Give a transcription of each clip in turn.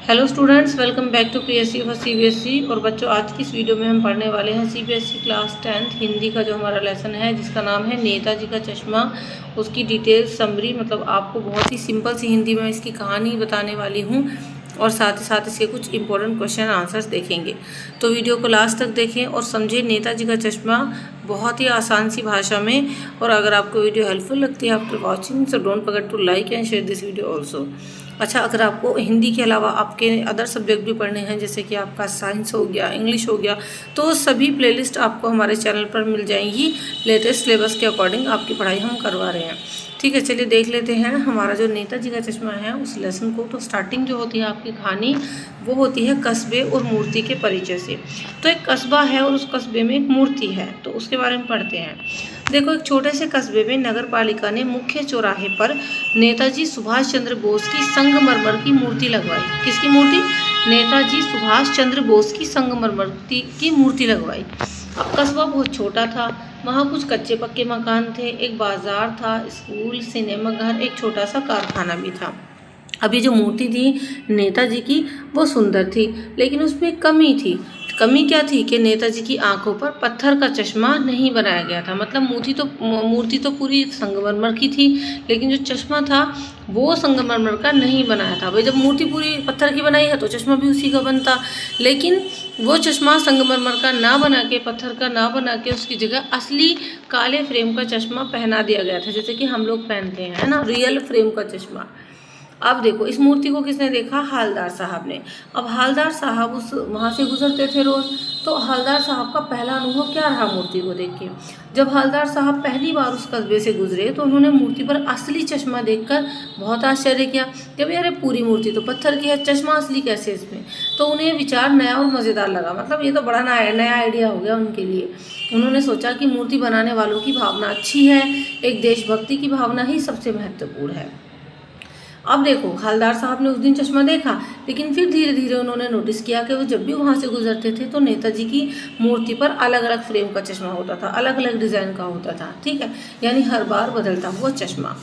Hello students, welcome back to PSC for CBSE. और बच्चों, आज की इस वीडियो में हम पढ़ने वाले हैं सीबीएसई क्लास 10th हिंदी का जो हमारा लेसन है, जिसका नाम है नेताजी का चश्मा। उसकी डिटेल समरी, मतलब आपको बहुत ही सिंपल सी हिंदी में इसकी कहानी बताने वाली हूँ और साथ ही साथ इसके कुछ इंपॉर्टेंट क्वेश्चन आंसर्स देखेंगे। तो वीडियो को लास्ट तक देखें और समझें नेताजी का चश्मा बहुत ही आसान सी भाषा में। और अगर आपको वीडियो हेल्पफुल लगती है after watching, so don't forget to like and share this video also. अच्छा, अगर आपको हिंदी के अलावा आपके अदर सब्जेक्ट भी पढ़ने हैं, जैसे कि आपका साइंस हो गया, इंग्लिश हो गया, तो सभी प्लेलिस्ट आपको हमारे चैनल पर मिल जाएंगी। लेटेस्ट सिलेबस के अकॉर्डिंग आपकी पढ़ाई हम करवा रहे हैं। ठीक है, चलिए देख लेते हैं हमारा जो नेताजी का चश्मा है उस लेसन को। तो स्टार्टिंग जो होती है आपकी कहानी, वो होती है कस्बे और मूर्ति के परिचय से। तो एक कस्बा है और उस कस्बे में एक मूर्ति है, तो उसके बारे में पढ़ते हैं। देखो, एक छोटे से कस्बे में नगर पालिका ने मुख्य चौराहे पर नेताजी सुभाष चंद्र बोस की संगमरमर की मूर्ति लगवाई। किसकी मूर्ति? नेताजी सुभाष चंद्र बोस की संगमरमर की मूर्ति लगवाई। अब कस्बा बहुत छोटा था, वहाँ कुछ कच्चे पक्के मकान थे, एक बाजार था, स्कूल, सिनेमा घर, एक छोटा सा कारखाना भी था। अभी जो मूर्ति थी नेताजी की, वो सुंदर थी, लेकिन उसमें कमी थी। कमी क्या थी कि नेताजी की आंखों पर पत्थर का चश्मा नहीं बनाया गया था। मतलब मूर्ति तो पूरी संगमरमर की थी, लेकिन जो चश्मा था वो संगमरमर का नहीं बनाया था। भाई, जब मूर्ति पूरी पत्थर की बनाई है तो चश्मा भी उसी का बनता, लेकिन वो चश्मा संगमरमर का ना बना के, पत्थर का ना बना के, उसकी जगह असली काले फ्रेम का चश्मा पहना दिया गया था, जैसे कि हम लोग पहनते हैं, है ना, रियल फ्रेम का चश्मा। अब देखो, इस मूर्ति को किसने देखा? हालदार साहब ने। अब हालदार साहब उस वहाँ से गुजरते थे रोज, तो हालदार साहब का पहला अनुभव क्या रहा मूर्ति को देख के? जब हालदार साहब पहली बार उस कस्बे से गुजरे तो उन्होंने मूर्ति पर असली चश्मा देखकर बहुत आश्चर्य किया कि भाई, अरे पूरी मूर्ति तो पत्थर की है, चश्मा असली कैसे इसमें? तो उन्हें विचार नया और मज़ेदार लगा। मतलब ये तो बड़ा नया आइडिया हो गया उनके लिए। उन्होंने सोचा कि मूर्ति बनाने वालों की भावना अच्छी है, एक देशभक्ति की भावना ही सबसे महत्वपूर्ण है। अब देखो, हवलदार साहब ने उस दिन चश्मा देखा, लेकिन फिर धीरे धीरे उन्होंने नोटिस किया कि वो जब भी वहाँ से गुजरते थे तो नेताजी की मूर्ति पर अलग अलग फ्रेम का चश्मा होता था, अलग अलग डिज़ाइन का होता था। ठीक है, यानी हर बार बदलता हुआ चश्मा।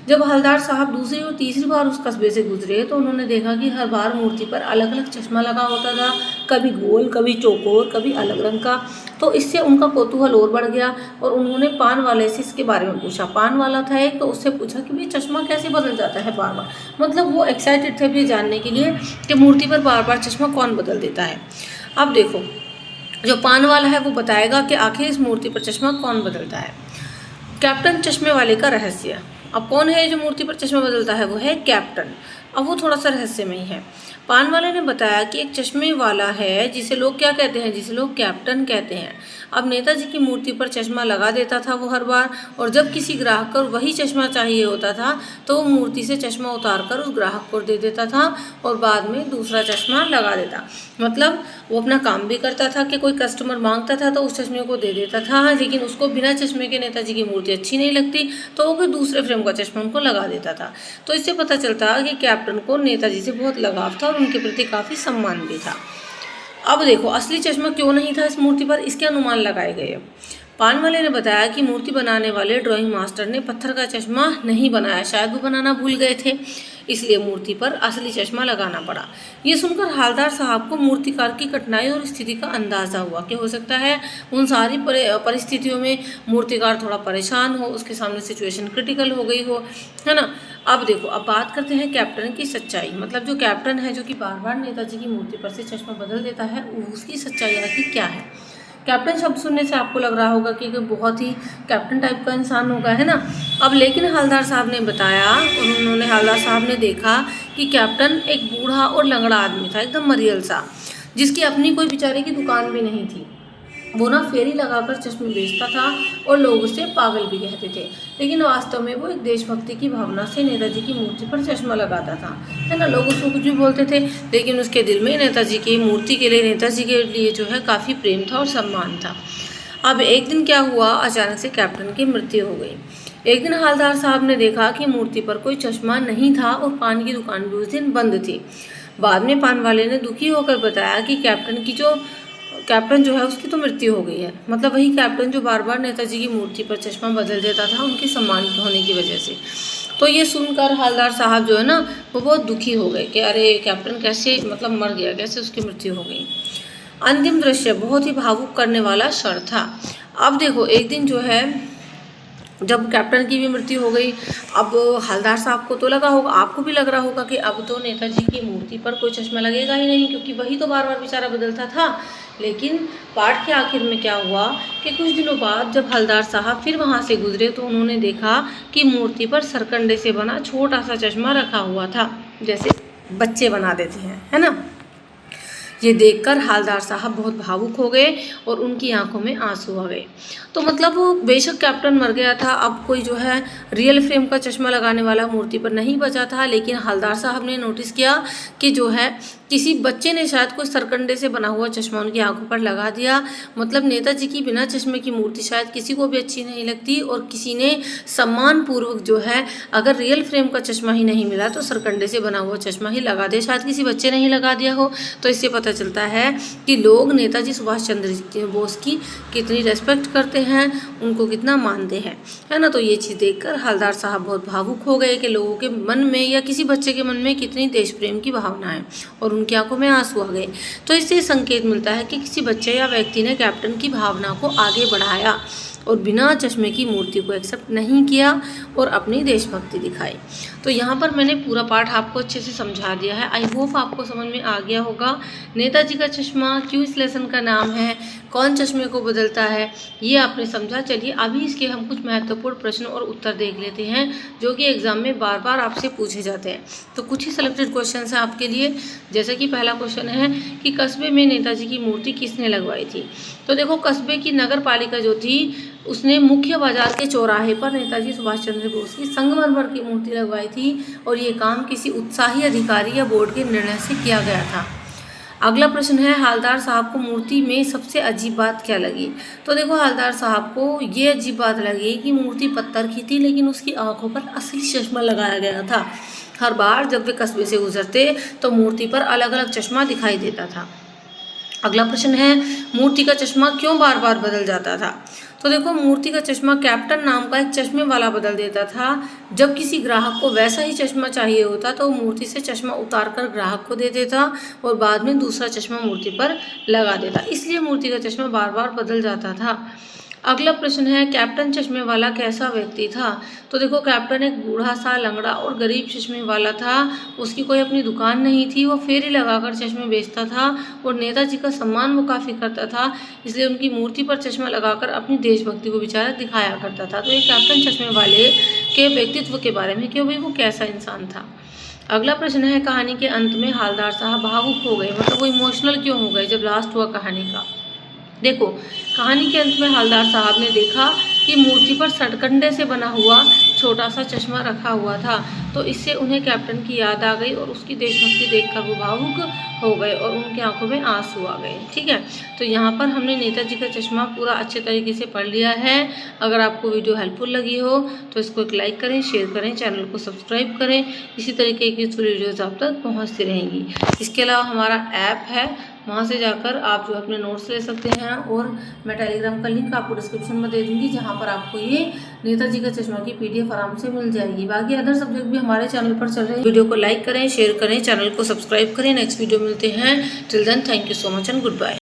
जब हवलदार साहब दूसरी और तीसरी बार उस कस्बे से गुजरे तो उन्होंने देखा कि हर बार मूर्ति पर अलग अलग चश्मा लगा होता था, कभी गोल, कभी चौकोर, कभी अलग रंग का। तो इससे उनका कौतूहल और बढ़ गया और उन्होंने पान वाले से इसके बारे में पूछा। पान वाला था एक, तो उससे पूछा कि भाई, चश्मा कैसे बदल जाता है बार बार? मतलब वो एक्साइटेड थे भी जानने के लिए कि मूर्ति पर बार बार चश्मा कौन बदल देता है। अब देखो, जो पान वाला है वो बताएगा कि आखिर इस मूर्ति पर चश्मा कौन बदलता है। कैप्टन चश्मे वाले का रहस्य। अब कौन है जो मूर्ति पर चश्मा बदलता है? वो है कैप्टन। अब वो थोड़ा सा रहस्यमय है। पान वाले ने बताया कि एक चश्मे वाला है जिसे लोग क्या कहते हैं? जिसे लोग कैप्टन कहते हैं। अब नेताजी की मूर्ति पर चश्मा लगा देता था वो हर बार, और जब किसी ग्राहक को वही चश्मा चाहिए होता था तो वो मूर्ति से चश्मा उतार कर उस ग्राहक को दे देता था और बाद में दूसरा चश्मा लगा देता। मतलब वो अपना काम भी करता था कि कोई कस्टमर मांगता था तो उस चश्मे को दे देता था, लेकिन उसको बिना चश्मे के नेताजी की मूर्ति अच्छी नहीं लगती तो वो कोई दूसरे फ्रेम का चश्मा उनको लगा देता था। तो इससे पता चलता कि कैप्टन को नेताजी से बहुत लगाव था और उनके प्रति काफ़ी सम्मान भी था। अब देखो, असली चश्मा क्यों नहीं था इस मूर्ति पर, इसके अनुमान लगाए गए। पान वाले ने बताया कि मूर्ति बनाने वाले ड्राइंग मास्टर ने पत्थर का चश्मा नहीं बनाया, शायद वो बनाना भूल गए थे, इसलिए मूर्ति पर असली चश्मा लगाना पड़ा। ये सुनकर हालदार साहब को मूर्तिकार की कठिनाई और स्थिति का अंदाज़ा हुआ कि हो सकता है उन सारी परिस्थितियों में मूर्तिकार थोड़ा परेशान हो, उसके सामने सिचुएशन क्रिटिकल हो गई हो, है ना। अब देखो, अब बात करते हैं कैप्टन की सच्चाई। मतलब जो कैप्टन है, जो कि बार बार नेताजी की मूर्ति पर से चश्मा बदल देता है, उसकी सच्चाई आखिर क्या है? कैप्टन शब्द सुनने से आपको लग रहा होगा कि बहुत ही कैप्टन टाइप का इंसान होगा, है ना। अब लेकिन हवलदार साहब ने बताया, उन्होंने हवलदार साहब ने देखा कि कैप्टन एक बूढ़ा और लंगड़ा आदमी था, एकदम मरियल सा, जिसकी अपनी कोई बेचारे की दुकान भी नहीं थी। वो ना फेरी लगाकर चश्मे बेचता था और लोग उसे पागल भी कहते थे, लेकिन वास्तव में वो एक देशभक्ति की भावना से नेताजी की मूर्ति पर चश्मा लगाता था, है ना। लोग उसको कुछ भी बोलते थे, लेकिन उसके दिल में नेताजी की मूर्ति के लिए, नेताजी के लिए जो है काफ़ी प्रेम था और सम्मान था। अब एक दिन क्या हुआ, अचानक से कैप्टन की मृत्यु हो गई। एक दिन हवलदार साहब ने देखा कि मूर्ति पर कोई चश्मा नहीं था और पान की दुकान भी उस दिन बंद थी। बाद में पान वाले ने दुखी होकर बताया कि कैप्टन जो है उसकी तो मृत्यु हो गई है। मतलब वही कैप्टन जो बार बार नेताजी की मूर्ति पर चश्मा बदल देता था उनके सम्मान होने की वजह से। तो ये सुनकर हवलदार साहब जो है ना वो बहुत दुखी हो गए कि अरे कैप्टन कैसे मतलब मर गया, कैसे उसकी मृत्यु हो गई। अंतिम दृश्य बहुत ही भावुक करने वाला क्षण था। अब देखो एक दिन जो है जब कैप्टन की भी मृत्यु हो गई, अब हवलदार साहब को तो लगा होगा, आपको भी लग रहा होगा कि अब तो नेताजी की मूर्ति पर कोई चश्मा लगेगा ही नहीं, क्योंकि वही तो बार बार बेचारा बदलता था। लेकिन पाठ के आखिर में क्या हुआ कि कुछ दिनों बाद जब हवलदार साहब फिर वहाँ से गुजरे तो उन्होंने देखा कि मूर्ति पर सरकंडे से बना छोटा सा चश्मा रखा हुआ था, जैसे बच्चे बना देते हैं, है ना। ये देखकर हवलदार साहब बहुत भावुक हो गए और उनकी आंखों में आंसू आ गए। तो मतलब वो बेशक कैप्टन मर गया था, अब कोई जो है रियल फ्रेम का चश्मा लगाने वाला मूर्ति पर नहीं बचा था, लेकिन हवलदार साहब ने नोटिस किया कि जो है किसी बच्चे ने शायद कोई सरकंडे से बना हुआ चश्मा उनकी आंखों पर लगा दिया। मतलब नेताजी की बिना चश्मे की मूर्ति शायद किसी को भी अच्छी नहीं लगती, और किसी ने सम्मानपूर्वक जो है अगर रियल फ्रेम का चश्मा ही नहीं मिला तो सरकंडे से बना हुआ चश्मा ही लगा दिया, शायद किसी बच्चे ने ही लगा दिया हो। तो इससे पता चलता है कि लोग नेताजी सुभाष चंद्र बोस की कितनी रेस्पेक्ट करते हैं, उनको कितना मानते हैं, है ना। तो ये चीज़ देखकर हवलदार साहब बहुत भावुक हो गए कि लोगों के मन में या किसी बच्चे के मन में कितनी देश प्रेम की भावना है, और उनकी आंखों में आंसू आ गए। तो इससे संकेत मिलता है कि किसी बच्चे या व्यक्ति ने कैप्टन की भावना को आगे बढ़ाया और बिना चश्मे की मूर्ति को एक्सेप्ट नहीं किया और अपनी देशभक्ति दिखाई। तो यहाँ पर मैंने पूरा पाठ आपको अच्छे से समझा दिया है। आई होप आपको समझ में आ गया होगा नेताजी का चश्मा क्यों इस लेसन का नाम है, कौन चश्मे को बदलता है, ये आपने समझा। चलिए अभी इसके हम कुछ महत्वपूर्ण प्रश्न और उत्तर देख लेते हैं जो कि एग्जाम में बार बार आपसे पूछे जाते हैं। तो कुछ ही सिलेक्टेड क्वेश्चन हैं आपके लिए। जैसे कि पहला क्वेश्चन है कि कस्बे में नेताजी की मूर्ति किसने लगवाई थी। तो देखो कस्बे की नगर पालिका जो थी उसने मुख्य बाजार के चौराहे पर नेताजी सुभाष चंद्र बोस की संगमरमर की मूर्ति लगवाई थी, और ये काम किसी उत्साही अधिकारी या बोर्ड के निर्णय से किया गया था। अगला प्रश्न है हवलदार साहब को मूर्ति में सबसे अजीब बात क्या लगी। तो देखो हवलदार साहब को ये अजीब बात लगी कि मूर्ति पत्थर की थी लेकिन उसकी आंखों पर असली चश्मा लगाया गया था। हर बार जब वे कस्बे से गुजरते तो मूर्ति पर अलग अलग चश्मा दिखाई देता था। अगला प्रश्न है मूर्ति का चश्मा क्यों बार बार बदल जाता था। तो देखो मूर्ति का चश्मा कैप्टन नाम का एक चश्मे वाला बदल देता था। जब किसी ग्राहक को वैसा ही चश्मा चाहिए होता तो मूर्ति से चश्मा उतार कर ग्राहक को दे देता और बाद में दूसरा चश्मा मूर्ति पर लगा देता, इसलिए मूर्ति का चश्मा बार बार बदल जाता था। अगला प्रश्न है कैप्टन चश्मे वाला कैसा व्यक्ति था। तो देखो कैप्टन एक बूढ़ा सा लंगड़ा और गरीब चश्मे वाला था। उसकी कोई अपनी दुकान नहीं थी, वो फेरी लगाकर चश्मे बेचता था और नेताजी का सम्मान वो काफ़ी करता था, इसलिए उनकी मूर्ति पर चश्मा लगाकर अपनी देशभक्ति को बेचारा दिखाया करता था। तो ये कैप्टन चश्मे वाले के व्यक्तित्व के बारे में कि भाई वो कैसा इंसान था। अगला प्रश्न है कहानी के अंत में हवलदार साहब भावुक हो गए, मतलब वो इमोशनल क्यों हो गए जब लास्ट हुआ कहानी का। देखो कहानी के अंत में हवलदार साहब ने देखा कि मूर्ति पर सरकंडे से बना हुआ छोटा सा चश्मा रखा हुआ था, तो इससे उन्हें कैप्टन की याद आ गई और उसकी देशभक्ति देखकर वो भावुक हो गए और उनकी आंखों में आंसू आ गए। ठीक है, तो यहाँ पर हमने नेताजी का चश्मा पूरा अच्छे तरीके से पढ़ लिया है। अगर आपको वीडियो हेल्पफुल लगी हो तो इसको एक लाइक करें, शेयर करें, चैनल को सब्सक्राइब करें। इसी तरीके की वीडियोज़ आप तक पहुँचती रहेंगी। इसके अलावा हमारा ऐप है, वहाँ से जाकर आप जो अपने नोट्स ले सकते हैं, और मैं टेलीग्राम का लिंक आपको डिस्क्रिप्शन में दे दूँगी जहाँ पर आपको ये नेताजी का चश्मा की PDF आराम से मिल जाएगी। बाकी अदर सब्जेक्ट भी हमारे चैनल पर चल रहे हैं। वीडियो को लाइक करें, शेयर करें, चैनल को सब्सक्राइब करें। नेक्स्ट वीडियो मिलते हैं। Till then thank you so much and good bye.